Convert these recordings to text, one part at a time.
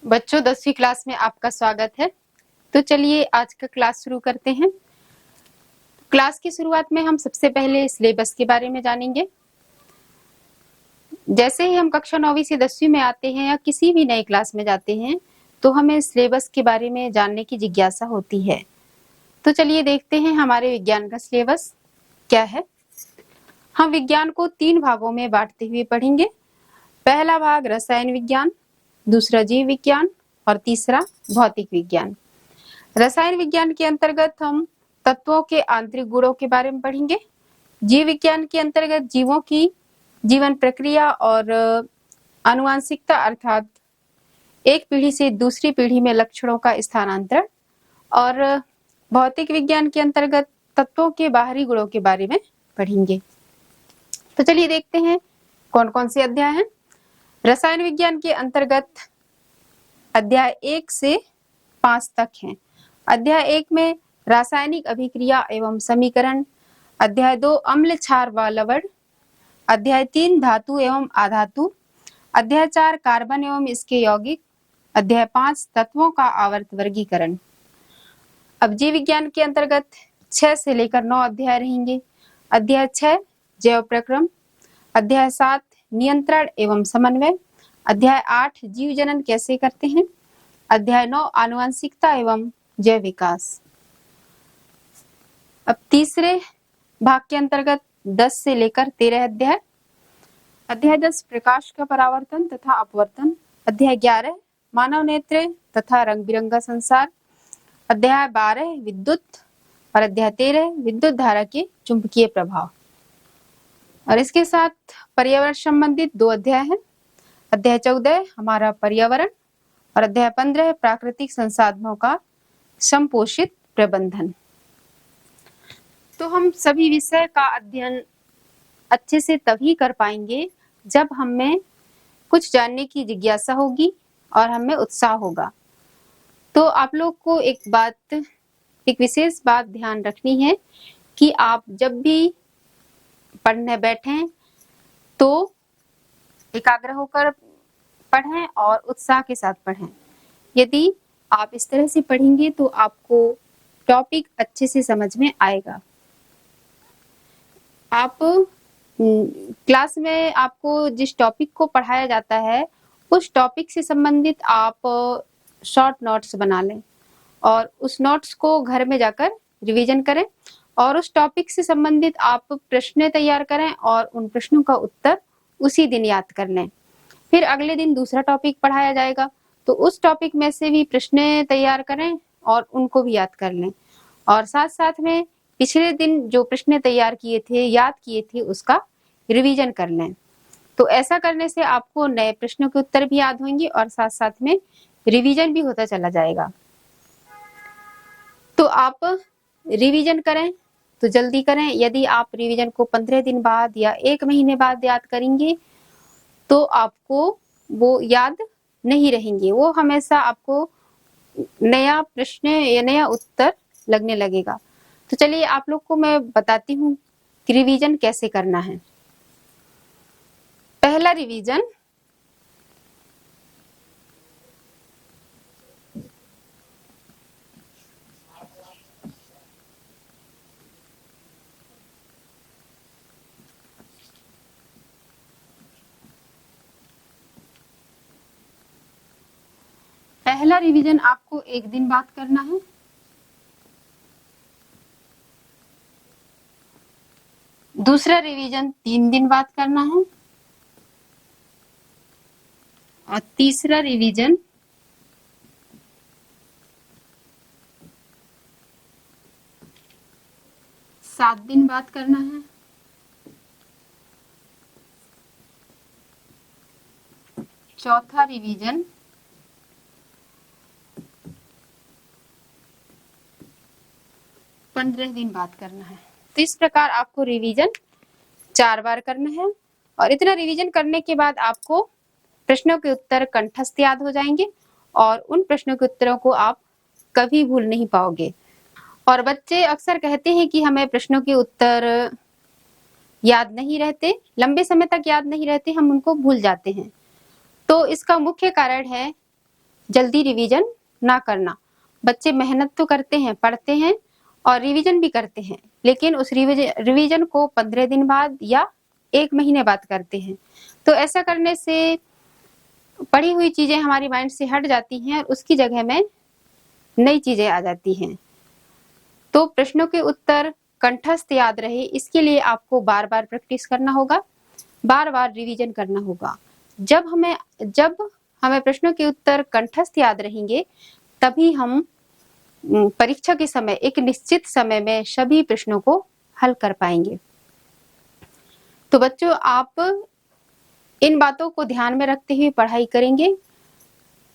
बच्चों 10वीं क्लास में आपका स्वागत है। तो चलिए आज का क्लास शुरू करते हैं। क्लास की शुरुआत में हम सबसे पहले सिलेबस के बारे में जानेंगे। जैसे ही हम कक्षा 9वीं से 10वीं में आते हैं या किसी भी नई क्लास में जाते हैं तो हमें सिलेबस के बारे में जानने की जिज्ञासा होती है। तो चलिए देखते हैं हमारे विज्ञान का सिलेबस क्या है। हम विज्ञान को 3 भागों में बांटते हुए पढ़ेंगे। पहला भाग रसायन विज्ञान, दूसरा जीव विज्ञान और तीसरा भौतिक विज्ञान। रसायन विज्ञान के अंतर्गत हम तत्वों के आंतरिक गुणों के बारे में पढ़ेंगे। जीव विज्ञान के अंतर्गत जीवों की जीवन प्रक्रिया और आनुवंशिकता अर्थात एक पीढ़ी से दूसरी पीढ़ी में लक्षणों का स्थानांतरण, और भौतिक विज्ञान के अंतर्गत तत्वों के बाहरी गुणों के बारे में पढ़ेंगे। तो चलिए देखते हैं कौन कौन से अध्याय हैं। रसायन विज्ञान के अंतर्गत अध्याय 1 से 5 तक हैं। अध्याय 1 में रासायनिक अभिक्रिया एवं समीकरण, अध्याय 2 अम्ल क्षार व लवण, अध्याय 3 धातु एवं अधातु, अध्याय 4 कार्बन एवं इसके यौगिक, अध्याय 5 तत्वों का आवर्त वर्गीकरण। अब जीव विज्ञान के अंतर्गत 6 से लेकर 9 अध्याय रहेंगे। अध्याय 6 जैव प्रक्रम, अध्याय 7 नियंत्रण एवं समन्वय, अध्याय 8 जीव जनन कैसे करते हैं, अध्याय 9 आनुवंशिकता एवं जैव विकास। अब तीसरे भाग के अंतर्गत 10 से लेकर 13 अध्याय। अध्याय 10 प्रकाश का परावर्तन तथा अपवर्तन, अध्याय 11 मानव नेत्र तथा रंग बिरंगा संसार, अध्याय 12 विद्युत और अध्याय 13 विद्युत धारा के चुंबकीय प्रभाव। और इसके साथ पर्यावरण संबंधित 2 अध्याय हैं। अध्याय 14 हमारा पर्यावरण और अध्याय 15 प्राकृतिक संसाधनों का संपोषित प्रबंधन। तो हम सभी विषय का अध्ययन अच्छे से तभी कर पाएंगे जब हमें कुछ जानने की जिज्ञासा होगी और हमें उत्साह होगा। तो आप लोग को एक विशेष बात ध्यान रखनी है कि आप जब भी पढ़ने बैठें तो एकाग्र होकर पढ़ें और उत्साह के साथ पढ़ें। यदि आप इस तरह से पढ़ेंगे तो आपको टॉपिक अच्छे से समझ में आएगा। आप क्लास में आपको जिस टॉपिक को पढ़ाया जाता है उस टॉपिक से संबंधित आप शॉर्ट नोट्स बना लें और उस नोट्स को घर में जाकर रिवीजन करें और उस टॉपिक से संबंधित आप प्रश्न तैयार करें और उन प्रश्नों का उत्तर उसी दिन याद कर लें। फिर अगले दिन दूसरा टॉपिक पढ़ाया जाएगा तो उस टॉपिक में से भी प्रश्न तैयार करें और उनको भी याद कर लें, और साथ साथ में पिछले दिन जो प्रश्न तैयार किए थे, याद किए थे, उसका रिवीजन कर लें। तो ऐसा करने से आपको नए प्रश्नों के उत्तर भी याद होंगे और साथ साथ में रिवीजन भी होता चला जाएगा। तो आप रिवीजन करें तो जल्दी करें। यदि आप रिवीजन को 15 दिन बाद या 1 महीने बाद याद करेंगे तो आपको वो याद नहीं रहेंगे, वो हमेशा आपको नया प्रश्न या नया उत्तर लगने लगेगा। तो चलिए आप लोग को मैं बताती हूँ कि रिवीजन कैसे करना है। पहला रिवीजन, पहला रिवीजन आपको 1 दिन बाद करना है। दूसरा रिवीजन 3 दिन बाद करना है और तीसरा रिवीजन 7 दिन बाद करना है। चौथा रिवीजन 15 दिन बाद करना है। तो इस प्रकार आपको रिवीजन 4 बार करना है और इतना रिवीजन करने के बाद आपको प्रश्नों के उत्तर कंठस्थ याद हो जाएंगे और उन प्रश्नों के उत्तरों को आप कभी भूल नहीं पाओगे। और बच्चे अक्सर कहते हैं कि हमें प्रश्नों के उत्तर याद नहीं रहते, लंबे समय तक याद नहीं रहते, हम उनको भूल जाते हैं। तो इसका मुख्य कारण है जल्दी रिवीजन ना करना। बच्चे मेहनत तो करते हैं, पढ़ते हैं और रिवीजन भी करते हैं, लेकिन उस रिवीजन को 15 दिन बाद या 1 महीने बाद करते हैं। तो ऐसा करने से पढ़ी हुई चीजें हमारी माइंड से हट जाती हैं और उसकी जगह में नई चीजें आ जाती हैं। तो प्रश्नों के उत्तर कंठस्थ याद रहे, इसके लिए आपको बार बार प्रैक्टिस करना होगा, बार बार रिवीजन करना होगा। जब हमें प्रश्नों के उत्तर कंठस्थ याद रहेंगे, तभी हम परीक्षा के समय एक निश्चित समय में सभी प्रश्नों को हल कर पाएंगे। तो बच्चों, आप इन बातों को ध्यान में रखते हुए पढ़ाई करेंगे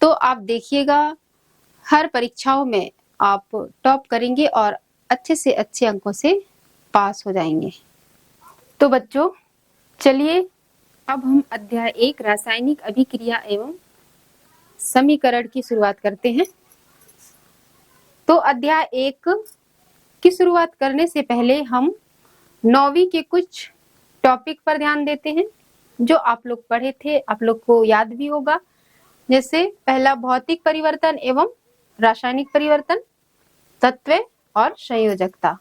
तो आप देखिएगा हर परीक्षाओं में आप टॉप करेंगे और अच्छे से अच्छे अंकों से पास हो जाएंगे। तो बच्चों, चलिए अब हम अध्याय 1 रासायनिक अभिक्रिया एवं समीकरण की शुरुआत करते हैं। तो अध्याय 1 की शुरुआत करने से पहले हम 9वीं के कुछ टॉपिक पर ध्यान देते हैं जो आप लोग पढ़े थे, आप लोग को याद भी होगा। जैसे पहला भौतिक परिवर्तन एवं रासायनिक परिवर्तन, तत्व और संयोजकता।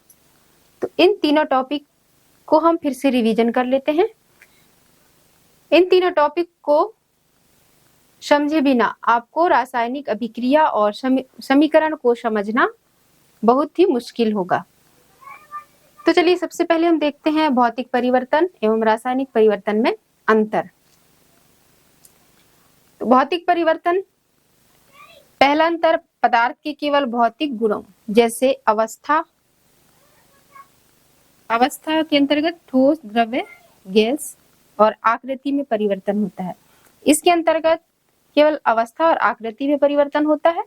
तो इन तीनों टॉपिक को हम फिर से रिवीजन कर लेते हैं। इन तीनों टॉपिक को समझे बिना आपको रासायनिक अभिक्रिया और समीकरण को समझना बहुत ही मुश्किल होगा। तो चलिए सबसे पहले हम देखते हैं भौतिक परिवर्तन एवं रासायनिक परिवर्तन में अंतर। तो भौतिक परिवर्तन, पहला अंतर, पदार्थ के केवल भौतिक गुणों जैसे अवस्था के अंतर्गत ठोस, द्रव्य, गैस और आकृति में परिवर्तन होता है। इसके अंतर्गत केवल अवस्था और आकृति में परिवर्तन होता है।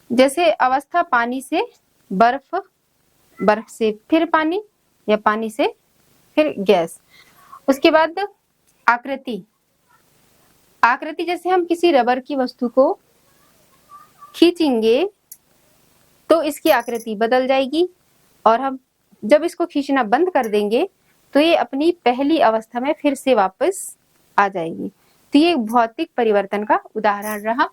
जैसे अवस्था, पानी से बर्फ, बर्फ से फिर पानी या पानी से फिर गैस। उसके बाद आकृति, जैसे हम किसी रबर की वस्तु को खींचेंगे तो इसकी आकृति बदल जाएगी और हम जब इसको खींचना बंद कर देंगे तो ये अपनी पहली अवस्था में फिर से वापस आ जाएगी। तो ये भौतिक परिवर्तन का उदाहरण रहा।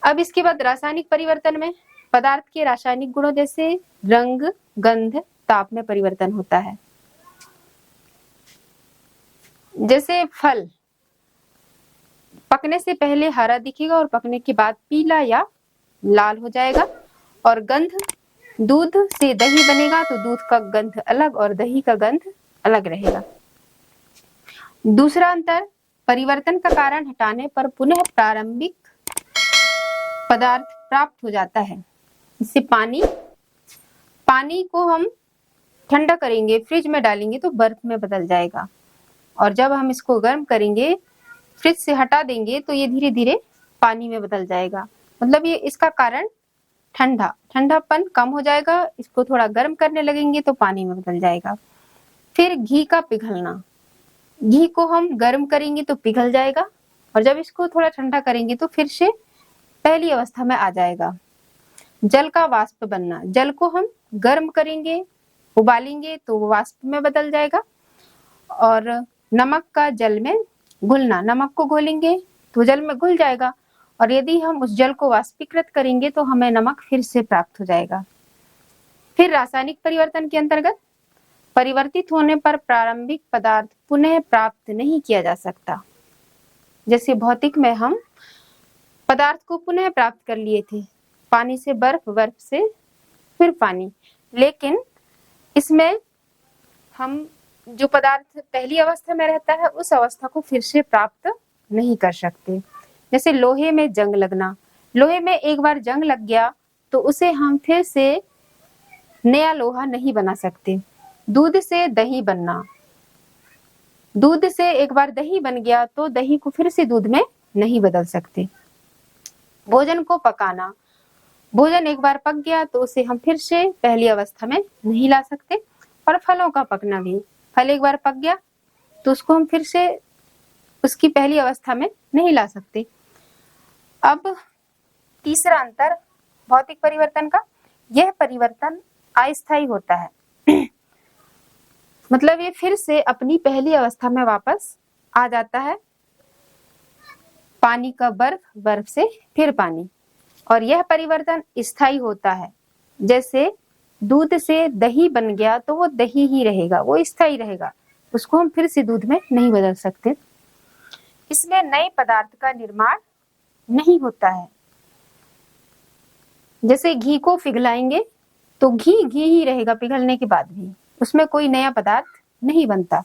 अब इसके बाद रासायनिक परिवर्तन में पदार्थ के रासायनिक गुणों जैसे रंग, गंध, ताप में परिवर्तन होता है। जैसे फल पकने से पहले हरा दिखेगा और पकने के बाद पीला या लाल हो जाएगा। और गंध, दूध से दही बनेगा तो दूध का गंध अलग और दही का गंध अलग रहेगा। दूसरा अंतर, परिवर्तन का कारण हटाने पर पुनः प्रारंभिक पदार्थ प्राप्त हो जाता है। जैसे पानी को हम ठंडा करेंगे, फ्रिज में डालेंगे तो बर्फ में बदल जाएगा और जब हम इसको गर्म करेंगे, फ्रिज से हटा देंगे तो ये धीरे धीरे पानी में बदल जाएगा। मतलब ये इसका कारण ठंडापन कम हो जाएगा, इसको थोड़ा गर्म करने लगेंगे तो पानी में बदल जाएगा। फिर घी का पिघलना, घी को हम गर्म करेंगे तो पिघल जाएगा और जब इसको थोड़ा ठंडा करेंगे तो फिर से पहली अवस्था में आ जाएगा। जल का वाष्प बनना, जल को हम गर्म करेंगे, उबालेंगे तो वो वाष्प में बदल जाएगा। और नमक का जल में घुलना, नमक को घोलेंगे तो जल में घुल जाएगा और यदि हम उस जल को वाष्पीकृत करेंगे तो हमें नमक फिर से प्राप्त हो जाएगा। फिर रासायनिक परिवर्तन के अंतर्गत परिवर्तित होने पर प्रारंभिक पदार्थ पुनः प्राप्त नहीं किया जा सकता। जैसे भौतिक में हम पदार्थ को पुनः प्राप्त कर लिए थे, पानी से बर्फ, बर्फ से फिर पानी, लेकिन इसमें हम जो पदार्थ पहली अवस्था में रहता है उस अवस्था को फिर से प्राप्त नहीं कर सकते। जैसे लोहे में जंग लगना, लोहे में एक बार जंग लग गया तो उसे हम फिर से नया लोहा नहीं बना सकते। दूध से दही बनना, दूध से एक बार दही बन गया तो दही को फिर से दूध में नहीं बदल सकते। भोजन को पकाना, भोजन एक बार पक गया तो उसे हम फिर से पहली अवस्था में नहीं ला सकते। और फलों का पकना भी, फल एक बार पक गया तो उसको हम फिर से उसकी पहली अवस्था में नहीं ला सकते। अब तीसरा अंतर भौतिक परिवर्तन का, यह परिवर्तन अस्थायी होता है मतलब ये फिर से अपनी पहली अवस्था में वापस आ जाता है पानी का बर्फ, बर्फ से फिर पानी, और यह परिवर्तन स्थायी होता है। जैसे दूध से दही बन गया तो वो दही ही रहेगा, वो स्थायी रहेगा, उसको हम फिर से दूध में नहीं बदल सकते। इसमें नए पदार्थ का निर्माण नहीं होता है। जैसे घी को पिघलाएंगे तो घी घी ही रहेगा पिघलने के बाद भी, उसमें कोई नया पदार्थ नहीं बनता।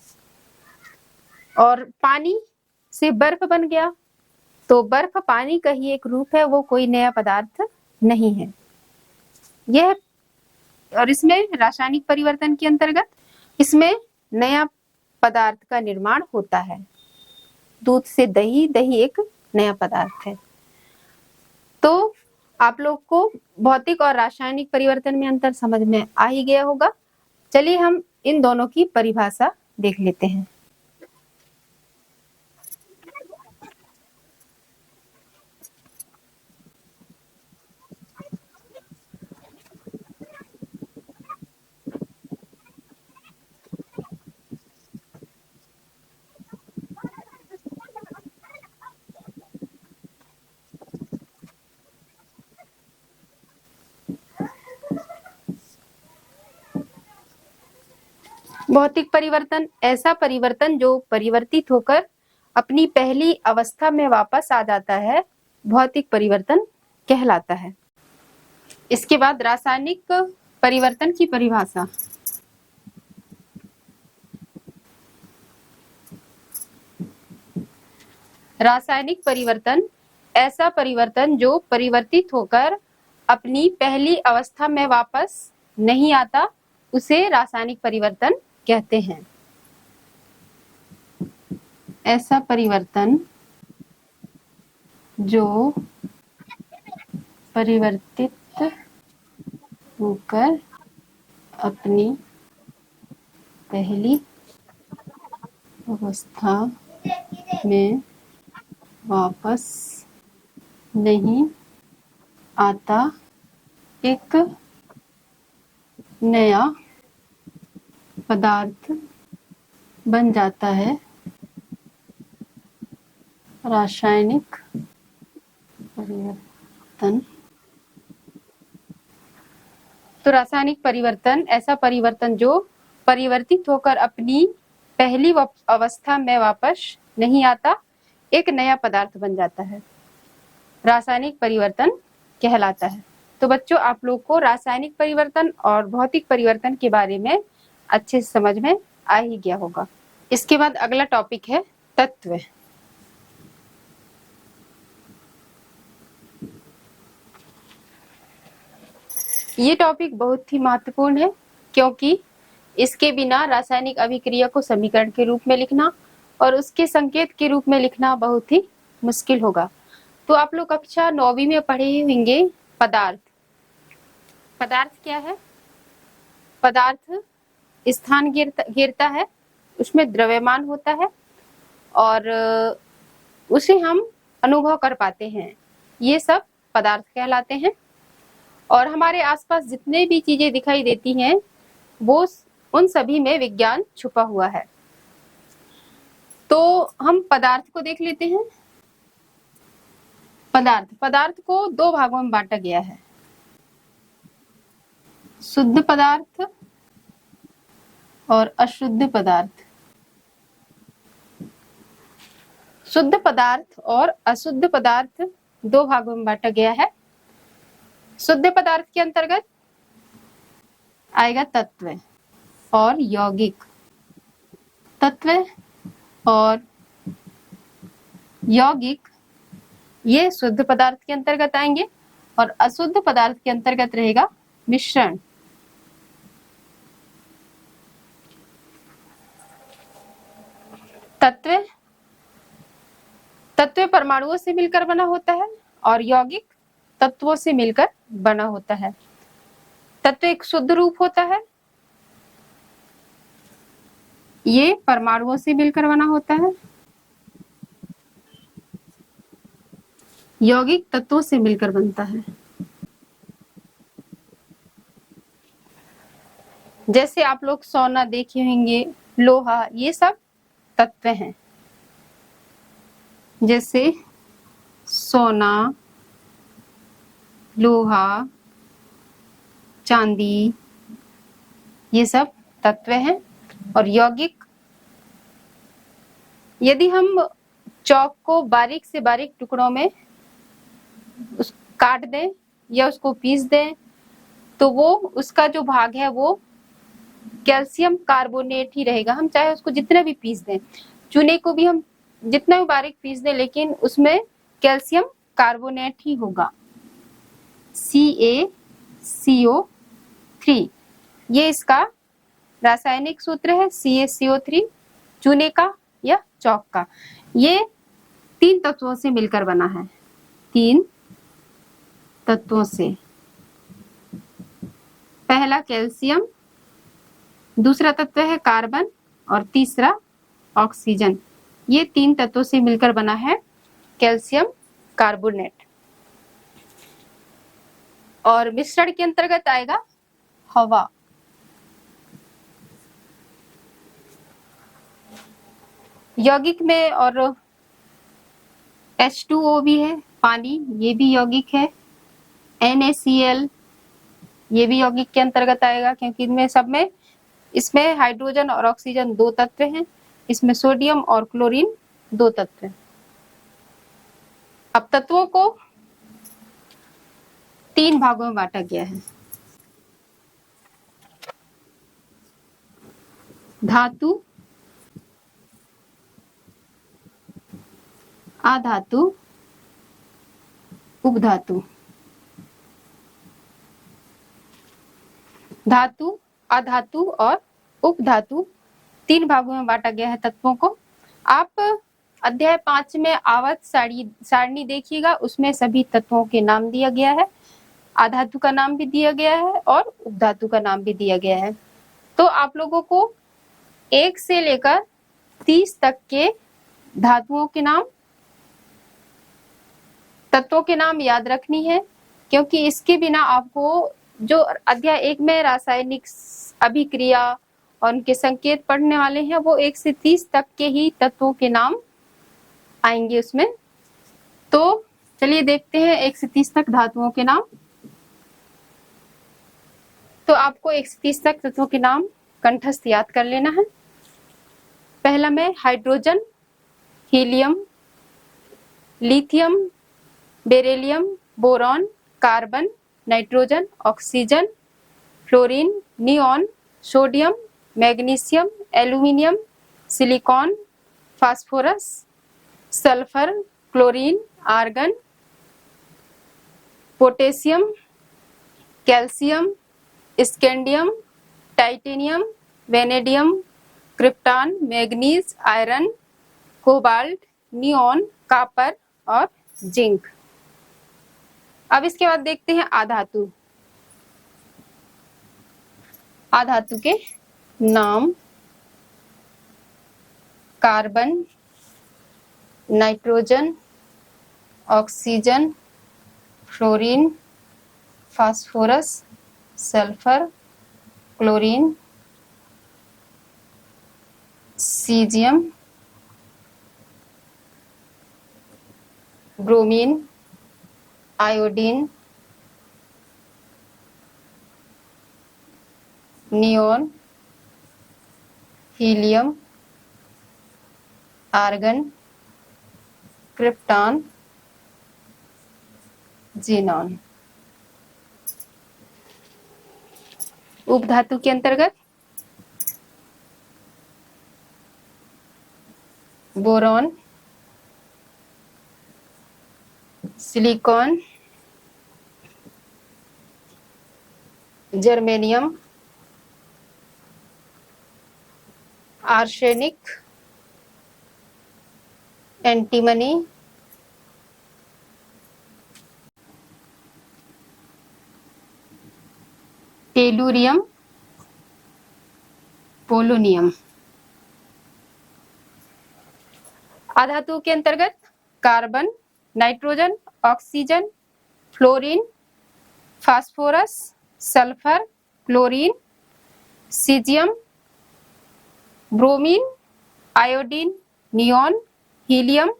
और पानी से बर्फ बन गया तो बर्फ पानी का ही एक रूप है, वो कोई नया पदार्थ नहीं है। यह और इसमें रासायनिक परिवर्तन के अंतर्गत इसमें नया पदार्थ का निर्माण होता है। दूध से दही, दही एक नया पदार्थ है। तो आप लोग को भौतिक और रासायनिक परिवर्तन में अंतर समझ में आ ही गया होगा। चलिए हम इन दोनों की परिभाषा देख लेते हैं। भौतिक परिवर्तन ऐसा परिवर्तन जो परिवर्तित होकर अपनी पहली अवस्था में वापस आ जाता है, भौतिक परिवर्तन कहलाता है। इसके बाद रासायनिक परिवर्तन की परिभाषा। रासायनिक परिवर्तन ऐसा परिवर्तन जो परिवर्तित होकर अपनी पहली अवस्था में वापस नहीं आता, उसे रासायनिक परिवर्तन कहते हैं। ऐसा परिवर्तन जो परिवर्तित होकर अपनी पहली अवस्था में वापस नहीं आता, एक नया पदार्थ बन जाता है। रासायनिक परिवर्तन। तो रासायनिक परिवर्तन ऐसा परिवर्तन जो परिवर्तित होकर अपनी पहली अवस्था में वापस नहीं आता, एक नया पदार्थ बन जाता है, रासायनिक परिवर्तन कहलाता है। तो बच्चों, आप लोग को रासायनिक परिवर्तन और भौतिक परिवर्तन के बारे में अच्छे से समझ में आ ही गया होगा। इसके बाद अगला टॉपिक है तत्व। ये टॉपिक बहुत ही महत्वपूर्ण है, क्योंकि इसके बिना रासायनिक अभिक्रिया को समीकरण के रूप में लिखना और उसके संकेत के रूप में लिखना बहुत ही मुश्किल होगा। तो आप लोग कक्षा 9वीं में पढ़े होंगे पदार्थ। पदार्थ क्या है? पदार्थ स्थान घेरता है, उसमें द्रव्यमान होता है और उसे हम अनुभव कर पाते हैं, ये सब पदार्थ कहलाते हैं। और हमारे आसपास जितने भी चीजें दिखाई देती हैं, वो उन सभी में विज्ञान छुपा हुआ है। तो हम पदार्थ को देख लेते हैं। पदार्थ को दो भागों में बांटा गया है, शुद्ध पदार्थ और अशुद्ध पदार्थ। शुद्ध पदार्थ और अशुद्ध पदार्थ दो भागों में बांटा गया है। शुद्ध पदार्थ के अंतर्गत आएगा तत्व और यौगिक। तत्व और यौगिक ये शुद्ध पदार्थ के अंतर्गत आएंगे और अशुद्ध पदार्थ के अंतर्गत रहेगा मिश्रण। तत्व परमाणुओं से मिलकर बना होता है और यौगिक तत्वों से मिलकर बना होता है। तत्व एक शुद्ध रूप होता है, ये परमाणुओं से मिलकर बना होता है। यौगिक तत्वों से मिलकर बनता है। जैसे आप लोग सोना देखे होंगे, लोहा, ये सब तत्व हैं। जैसे सोना, लोहा, चांदी, ये सब तत्व हैं। और यौगिक, यदि हम चौक को बारीक से बारीक टुकड़ों में काट दें या उसको पीस दें तो वो उसका जो भाग है वो कैल्शियम कार्बोनेट ही रहेगा। हम चाहे उसको जितना भी पीस दें, चूने को भी हम जितना भी बारीक पीस दें, लेकिन उसमें कैल्शियम कार्बोनेट ही होगा, CaCO3। ये इसका रासायनिक सूत्र है, CaCO3, चूने का या चौक का। ये 3 तत्वों से मिलकर बना है, 3 तत्वों से। पहला कैल्शियम, दूसरा तत्व है कार्बन और तीसरा ऑक्सीजन। ये 3 तत्वों से मिलकर बना है कैल्शियम कार्बोनेट। और मिश्रण के अंतर्गत आएगा हवा। यौगिक में और H2O भी है, पानी, ये भी यौगिक है। NaCl, ये भी यौगिक के अंतर्गत आएगा, क्योंकि इनमें सब में इसमें हाइड्रोजन और ऑक्सीजन 2 तत्व हैं, इसमें सोडियम और क्लोरीन 2 तत्व हैं। अब तत्वों को 3 भागों में बांटा गया है। धातु, अधातु, उपधातु। धातु, अधातु और उपधातु 3 भागों में बांटा गया है तत्वों को। आप अध्याय 5 में आवर्त सारणी देखिएगा, उसमें सभी तत्वों के नाम दिया गया है, अधातु का नाम भी दिया गया है और उपधातु का नाम भी दिया गया है। तो आप लोगों को 1 से लेकर 30 तक के धातुओं के नाम, तत्वों के नाम याद रखनी है, क्योंकि इसके बिना आपको जो अध्याय 1 में रासायनिक अभिक्रिया और उनके संकेत पढ़ने वाले हैं, वो 1 से 30 तक के ही तत्वों के नाम आएंगे उसमें। तो चलिए देखते हैं 1 से 30 तक धातुओं के नाम। तो आपको 1 से 30 तक तत्वों के नाम कंठस्थ याद कर लेना है। पहला में hydrogen, helium, lithium, beryllium, boron, carbon, nitrogen, oxygen, fluorine, neon, sodium, magnesium, aluminium, silicon, phosphorus, sulphur, chlorine, argon, potassium, calcium, scandium, titanium, vanadium, krypton, manganese, iron, cobalt, neon, copper और जिंक। अब इसके बाद देखते हैं अधातु। अधातु के नाम: carbon, nitrogen, oxygen, fluorine, phosphorus, sulphur, chlorine, caesium, bromine, iodine, neon, helium, argon, krypton, xenon. उपधातु के अंतर्गत boron, silicon, germanium, arsenic, antimony, tellurium, polonium. अधातु के अंतर्गत carbon, nitrogen, oxygen, fluorine, phosphorus, sulphur, chlorine, caesium, bromine, iodine, neon, helium,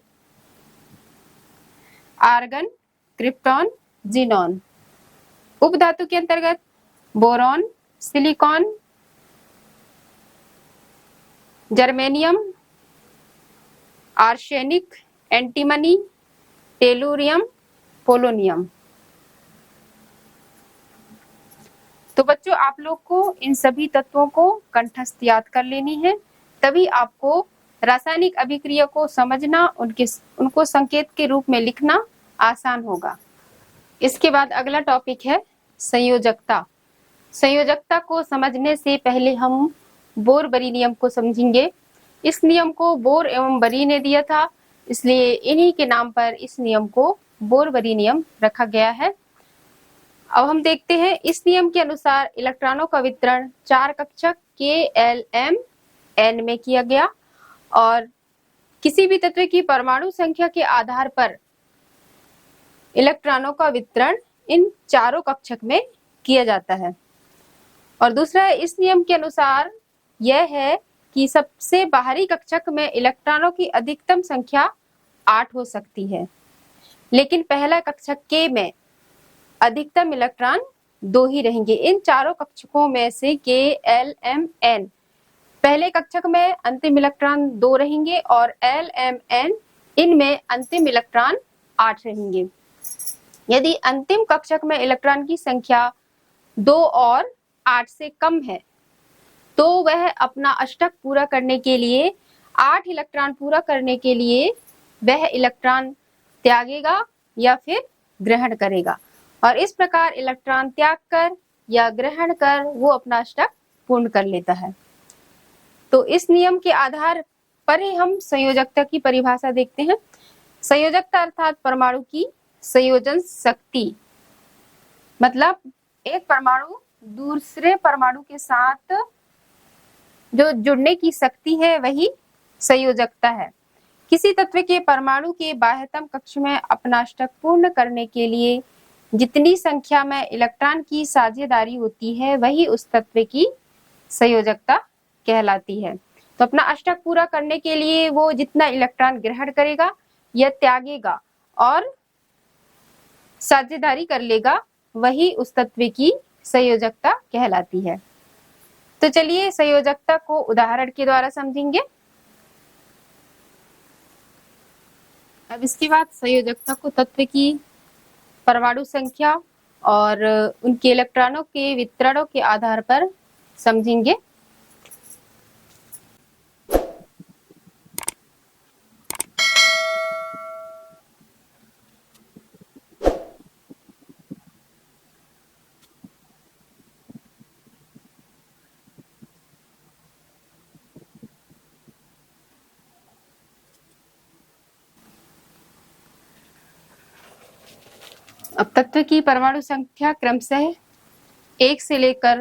argon, krypton, xenon. उपधातु के अंतर्गत boron, silicon, germanium, arsenic, antimony, tellurium, polonium. तो बच्चों आप लोग को इन सभी तत्वों को कंठस्थ याद कर लेनी है, तभी आपको रासायनिक अभिक्रिया को समझना, उनको संकेत के रूप में लिखना आसान होगा। इसके बाद अगला टॉपिक है संयोजकता। संयोजकता को समझने से पहले हम बोर-बरी नियम को समझेंगे। इस नियम को बोर एवं बरी ने दिया था, इसलिए इन्हीं के नाम पर इस नियम को बोर-बरी नियम रखा गया है। अब हम देखते हैं, इस नियम के अनुसार इलेक्ट्रॉनों का वितरण 4 कक्षक K, L, M, N में किया गया और किसी भी तत्व की परमाणु संख्या के आधार पर इलेक्ट्रॉनों का वितरण इन चारों कक्षक में किया जाता है। और दूसरा है, इस नियम के अनुसार यह है कि सबसे बाहरी कक्षक में इलेक्ट्रॉनों की अधिकतम संख्या 8 हो सकती है, लेकिन पहला कक्षक K में अधिकतम इलेक्ट्रॉन 2 ही रहेंगे। इन चारों कक्षकों में से K, L, M, N पहले कक्षक में अंतिम इलेक्ट्रॉन 2 रहेंगे और L, M, N इनमें अंतिम इलेक्ट्रॉन 8 रहेंगे। यदि अंतिम कक्षक में इलेक्ट्रॉन की संख्या 2 और 8 से कम है तो वह अपना अष्टक पूरा करने के लिए 8 इलेक्ट्रॉन पूरा करने के लिए वह इलेक्ट्रॉन त्यागेगा या फिर ग्रहण करेगा, और इस प्रकार इलेक्ट्रॉन त्याग कर या ग्रहण कर वो अपना अष्टक पूर्ण कर लेता है। तो इस नियम के आधार पर ही हम संयोजकता की परिभाषा देखते हैं। संयोजकता अर्थात परमाणु की संयोजन शक्ति, मतलब एक परमाणु दूसरे परमाणु के साथ जो जुड़ने की शक्ति है वही संयोजकता है। किसी तत्व के परमाणु के बाह्यतम कक्ष में अपना अष्टक पूर्ण करने के लिए जितनी संख्या में इलेक्ट्रॉन की साझेदारी होती है वही उस तत्व की संयोजकता कहलाती है। तो अपना अष्टक पूरा करने के लिए वो जितना इलेक्ट्रॉन ग्रहण करेगा या त्यागेगा और साझेदारी कर लेगा वही उस तत्व की संयोजकता कहलाती है। तो चलिए संयोजकता को उदाहरण के द्वारा समझेंगे। अब इसके बाद संयोजकता को तत्व की परमाणु संख्या और उनके इलेक्ट्रॉनों के वितरणों के आधार पर समझेंगे। अब तत्व की परमाणु संख्या क्रमशः 1 से लेकर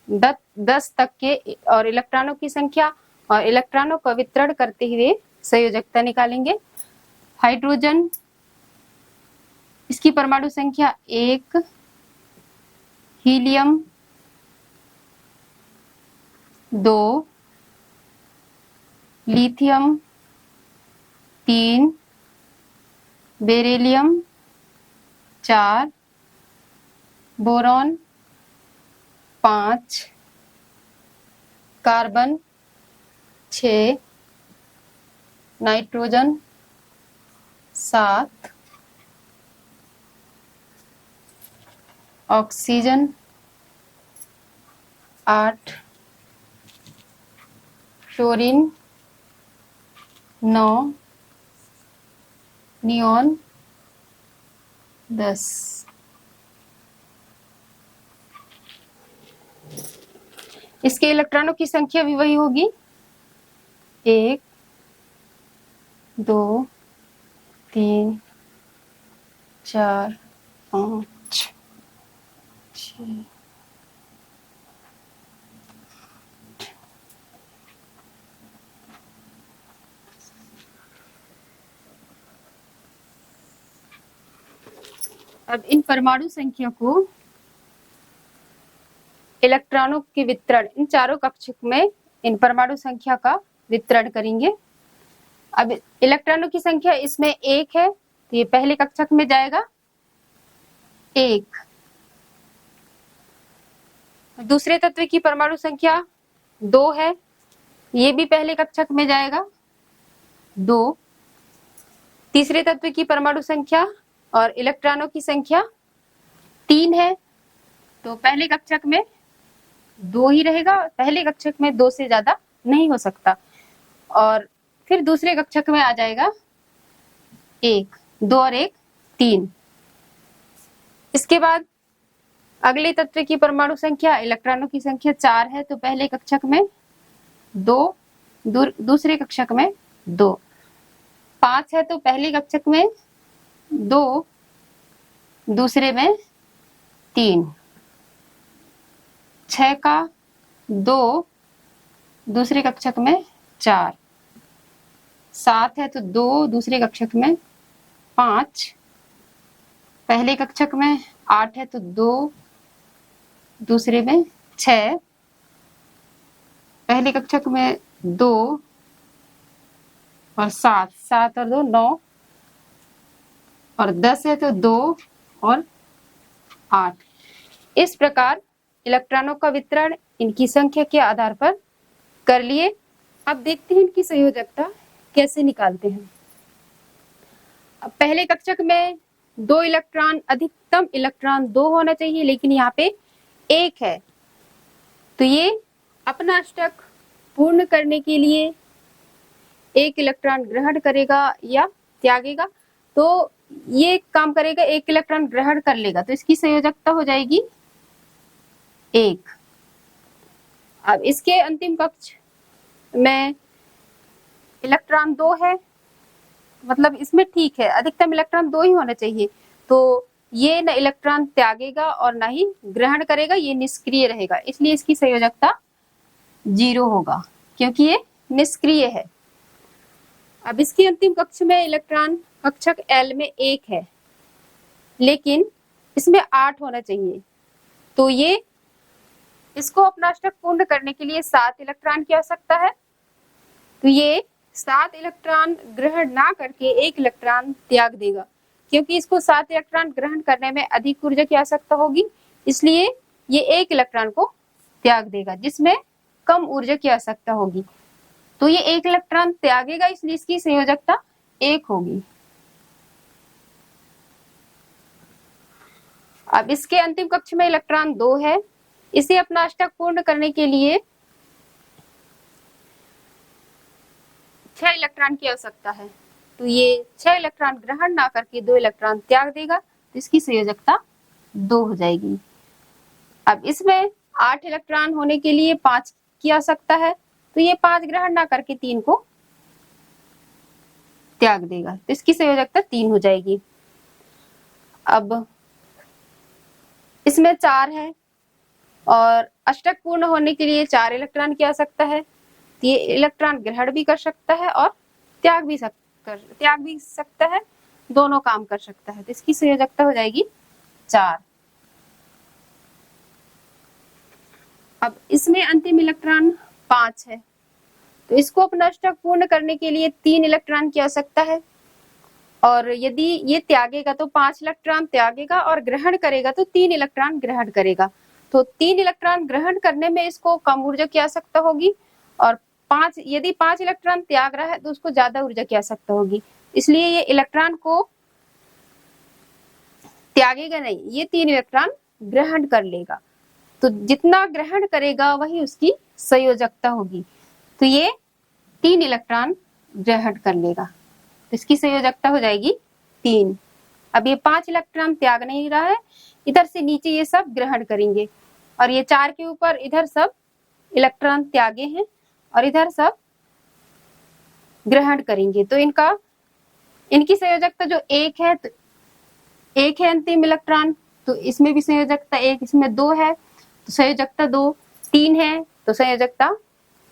10 तक के और इलेक्ट्रॉनों की संख्या और इलेक्ट्रॉनों का वितरण करते हुए संयोजकता निकालेंगे। हाइड्रोजन, इसकी परमाणु संख्या 1, helium 2, lithium 3, beryllium 4, boron 5, carbon 6, nitrogen 7, oxygen 8, fluorine 9, neon 10। इसके इलेक्ट्रॉनों की संख्या भी वही होगी, 1, 2, 3, 4, 5, 6। अब इन परमाणु संख्या को इलेक्ट्रॉनों के वितरण इन चारों कक्षक में इन परमाणु संख्या का वितरण करेंगे। अब इलेक्ट्रॉनों की संख्या इसमें 1 है तो ये पहले कक्षक में जाएगा 1। दूसरे तत्व की परमाणु संख्या 2 है, ये भी पहले कक्षक में जाएगा 2। तीसरे तत्व की परमाणु संख्या और इलेक्ट्रॉनों की संख्या 3 है, तो पहले कक्षक में 2 ही रहेगा, पहले कक्षक में 2 से ज्यादा नहीं हो सकता। और फिर दूसरे कक्षक में आ जाएगा 1, 2 और 1 3। इसके बाद अगले तत्व की परमाणु संख्या इलेक्ट्रॉनों की संख्या 4 है, तो पहले कक्षक में 2, दूसरे कक्षक में 2। 5 है तो पहले कक्षक में 2, दूसरे में 3। 6 का 2, दूसरे कक्षक में 4। 7 है तो 2, दूसरे कक्षक में 5। पहले कक्षक में 8 है तो 2, दूसरे में 6। पहले कक्षक में 2 और 7, 7 और 2 9, और 10 है तो 2 और 8। इस प्रकार इलेक्ट्रॉनों का वितरण इनकी संख्या के आधार पर कर लिए। अब देखते हैं इनकी संयोजकता कैसे निकालते हैं। अब पहले कक्षक में 2 इलेक्ट्रॉन, अधिकतम इलेक्ट्रॉन 2 होना चाहिए, लेकिन यहाँ पे 1 है, तो ये अपना अष्टक पूर्ण करने के लिए 1 इलेक्ट्रॉन ग्रहण करेगा या त्यागेगा। तो ये काम करेगा, 1 इलेक्ट्रॉन ग्रहण कर लेगा, तो इसकी संयोजकता हो जाएगी 1। अब इसके अंतिम कक्ष में इलेक्ट्रॉन 2 है, मतलब इसमें ठीक है, अधिकतम इलेक्ट्रॉन 2 ही होना चाहिए, तो ये न इलेक्ट्रॉन त्यागेगा और ना ही ग्रहण करेगा, ये निष्क्रिय रहेगा, इसलिए इसकी संयोजकता 0 होगा, क्योंकि ये निष्क्रिय है। अब इसके अंतिम कक्ष में इलेक्ट्रॉन कक्षक L में 1 है, लेकिन इसमें 8 होना चाहिए, तो ये इसको अपना अष्टक पूर्ण करने के लिए 7 इलेक्ट्रॉन की आवश्यकता है, तो ये 7 इलेक्ट्रॉन ग्रहण ना करके 1 इलेक्ट्रॉन त्याग देगा, क्योंकि इसको 7 इलेक्ट्रॉन ग्रहण करने में अधिक ऊर्जा की आवश्यकता होगी, इसलिए ये 1 इलेक्ट्रॉन को त्याग देगा जिसमें कम ऊर्जा की आवश्यकता होगी। तो ये 1 इलेक्ट्रॉन त्यागेगा, इसलिए इसकी संयोजकता 1 होगी। अब इसके अंतिम कक्ष में इलेक्ट्रॉन 2 है, इसे अपना अष्टक पूर्ण करने के लिए 6 इलेक्ट्रॉन की आवश्यकता है, तो ये 6 इलेक्ट्रॉन ग्रहण ना करके 2 इलेक्ट्रॉन त्याग देगा, तो इसकी संयोजकता 2 हो जाएगी। अब इसमें 8 इलेक्ट्रॉन होने के लिए 5 की आवश्यकता है, तो ये 5 ग्रहण ना करके 3 को त्याग देगा, तो इसकी संयोजकता 3 हो जाएगी। अब इसमें 4 है और अष्टक पूर्ण होने के लिए 4 इलेक्ट्रॉन की आवश्यकता है, तो ये इलेक्ट्रॉन ग्रहण भी कर सकता है और त्याग भी सकता है, दोनों काम कर सकता है, तो इसकी संयोजकता हो जाएगी 4। अब इसमें अंतिम इलेक्ट्रॉन 5 है, तो इसको अपना अष्टक पूर्ण करने के लिए 3 इलेक्ट्रॉन की आवश्यकता है, और यदि ये त्यागेगा तो 5 इलेक्ट्रॉन त्यागेगा और ग्रहण करेगा तो 3 इलेक्ट्रॉन ग्रहण करेगा, तो 3 इलेक्ट्रॉन ग्रहण करने में इसको कम ऊर्जा की आवश्यकता होगी, और यदि 5 इलेक्ट्रॉन त्याग रहा है तो उसको ज्यादा ऊर्जा की आवश्यकता होगी, इसलिए ये इलेक्ट्रॉन को त्यागेगा नहीं, ये 3 इलेक्ट्रॉन ग्रहण कर लेगा, तो जितना ग्रहण करेगा वही उसकी संयोजकता होगी, तो ये 3 इलेक्ट्रॉन ग्रहण कर लेगा, तो इसकी संयोजकता हो जाएगी 3। अब ये 5 इलेक्ट्रॉन त्याग नहीं रहा है, इधर से नीचे ये सब ग्रहण करेंगे, और ये 4 के ऊपर इधर सब इलेक्ट्रॉन त्यागे हैं और इधर सब ग्रहण करेंगे, तो इनकी संयोजकता जो 1 है, तो 1 है अंतिम इलेक्ट्रॉन, तो इसमें भी संयोजकता 1, इसमें 2 है तो संयोजकता 2, 3 है तो संयोजकता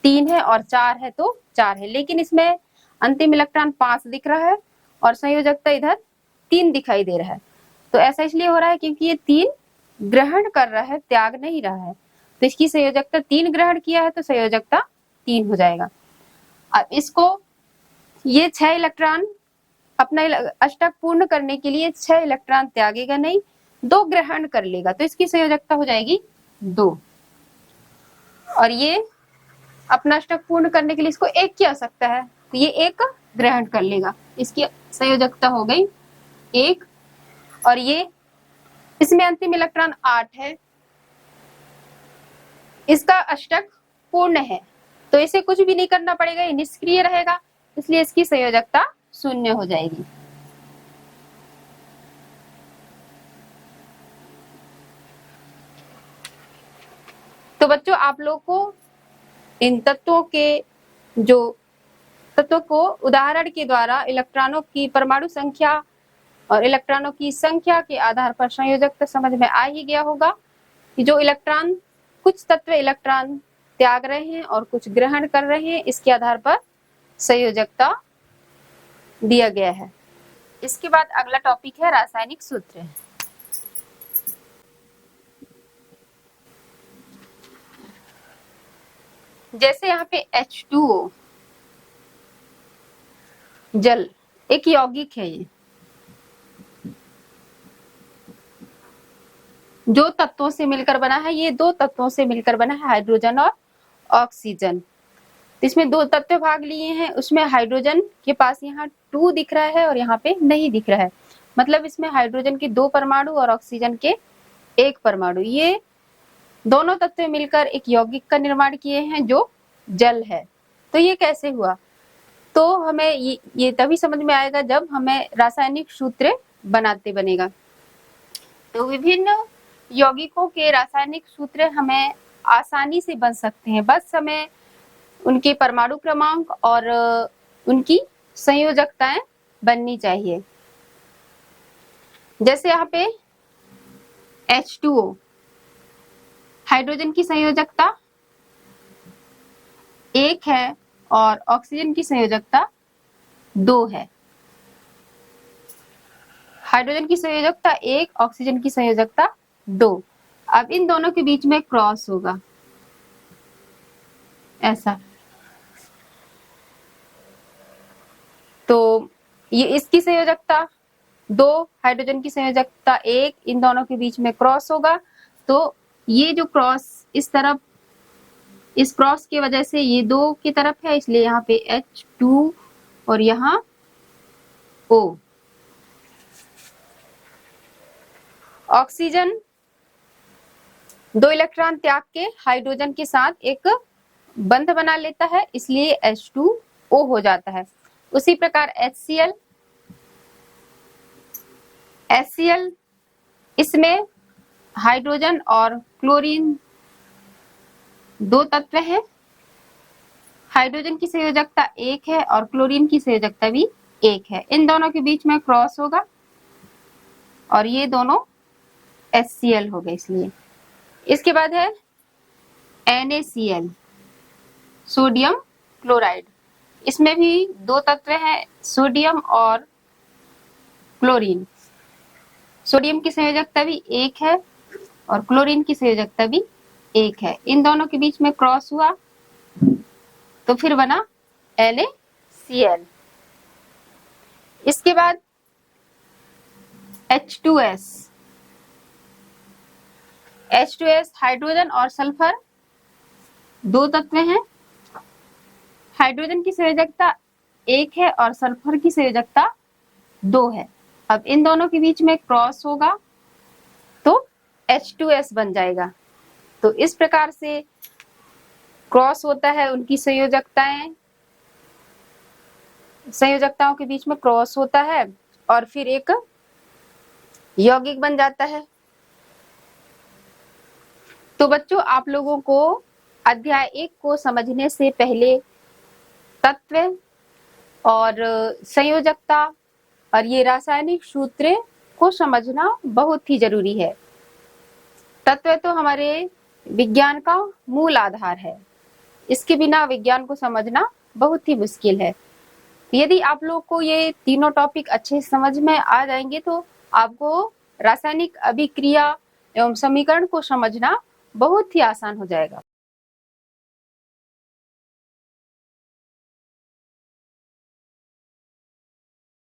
3 है, और 4 है तो 4 है, लेकिन इसमें अंतिम इलेक्ट्रॉन 5 दिख रहा है और संयोजकता इधर 3 दिखाई दे रहा है, तो ऐसा इसलिए हो रहा है क्योंकि ये 3 ग्रहण कर रहा है, त्याग नहीं रहा है, तो इसकी संयोजकता 3 ग्रहण किया है तो संयोजकता 3 हो जाएगा। अब इसको ये 6 इलेक्ट्रॉन अपना अष्टक पूर्ण करने के लिए 6 इलेक्ट्रॉन त्यागेगा नहीं, 2 ग्रहण कर लेगा, तो इसकी संयोजकता हो जाएगी 2। और ये अपना अष्टक पूर्ण करने के लिए इसको 1 की आवश्यकता है, तो ये 1 ग्रहण कर लेगा, इसकी संयोजकता हो गई 1। और ये इसमें अंतिम इलेक्ट्रॉन 8 है, इसका अष्टक पूर्ण है, तो इसे कुछ भी नहीं करना पड़ेगा, ये निष्क्रिय रहेगा, इसलिए इसकी संयोजकता 0 हो जाएगी। तो बच्चों आप लोग को इन तत्वों को उदाहरण के द्वारा इलेक्ट्रॉनों की परमाणु संख्या और इलेक्ट्रॉनों की संख्या के आधार पर संयोजकता समझ में आ ही गया होगा कि जो इलेक्ट्रॉन, कुछ तत्व इलेक्ट्रॉन त्याग रहे हैं और कुछ ग्रहण कर रहे हैं, इसके आधार पर संयोजकता दिया गया है। इसके बाद अगला टॉपिक है रासायनिक सूत्र। जैसे यहाँ पे H2O जल एक यौगिक है, ये जो तत्वों से मिलकर बना है, ये 2 तत्वों से मिलकर बना है, हाइड्रोजन और ऑक्सीजन। इसमें 2 तत्व भाग लिए हैं, उसमें हाइड्रोजन के पास यहाँ 2 दिख रहा है और यहाँ पे नहीं दिख रहा है, मतलब इसमें हाइड्रोजन के 2 परमाणु और ऑक्सीजन के 1 परमाणु, ये दोनों तत्व मिलकर एक यौगिक का निर्माण किए हैं जो जल है। तो ये कैसे हुआ? तो हमें ये तभी समझ में आएगा जब हमें रासायनिक सूत्र बनाते बनेगा। तो विभिन्न यौगिकों के रासायनिक सूत्र हमें आसानी से बन सकते हैं, बस हमें उनके परमाणु क्रमांक और उनकी संयोजकताएं बननी चाहिए। जैसे यहाँ पे H2O, हाइड्रोजन की संयोजकता 1 है और ऑक्सीजन की संयोजकता 2 है। हाइड्रोजन की संयोजकता 1, ऑक्सीजन की संयोजकता 2। अब इन दोनों के बीच में क्रॉस होगा, ऐसा। तो ये इसकी संयोजकता 2, हाइड्रोजन की संयोजकता 1, इन दोनों के बीच में क्रॉस होगा, तो ये जो क्रॉस इस तरफ, इस क्रॉस की वजह से ये 2 की तरफ है, इसलिए यहाँ पे H2 और यहाँ O। ऑक्सीजन 2 इलेक्ट्रॉन त्याग के हाइड्रोजन के साथ एक बंध बना लेता है, इसलिए H2O हो जाता है। उसी प्रकार HCl, इसमें हाइड्रोजन और क्लोरीन 2 तत्व हैं। हाइड्रोजन की संयोजकता 1 है और क्लोरीन की संयोजकता भी 1 है। इन दोनों के बीच में क्रॉस होगा और ये दोनों HCl हो गए, इसलिए। इसके बाद है NaCl, सोडियम क्लोराइड। इसमें भी 2 तत्व हैं, सोडियम और क्लोरीन। सोडियम की संयोजकता भी 1 है और क्लोरीन की संयोजकता भी 1 है। इन दोनों के बीच में क्रॉस हुआ तो फिर बना NaCl। इसके बाद H2S, हाइड्रोजन और सल्फर 2 तत्व हैं। हाइड्रोजन की संयोजकता 1 है और सल्फर की संयोजकता 2 है। अब इन दोनों के बीच में क्रॉस होगा तो H2S बन जाएगा। तो इस प्रकार से क्रॉस होता है, उनकी संयोजकताओं के बीच में क्रॉस होता है और फिर एक यौगिक बन जाता है। तो बच्चों आप लोगों को अध्याय 1 को समझने से पहले तत्व और संयोजकता और ये रासायनिक सूत्र को समझना बहुत ही जरूरी है। तत्व तो हमारे विज्ञान का मूल आधार है, इसके बिना विज्ञान को समझना बहुत ही मुश्किल है। यदि आप लोग को ये तीनों टॉपिक अच्छे समझ में आ जाएंगे तो आपको रासायनिक अभिक्रिया एवं समीकरण को समझना बहुत ही आसान हो जाएगा।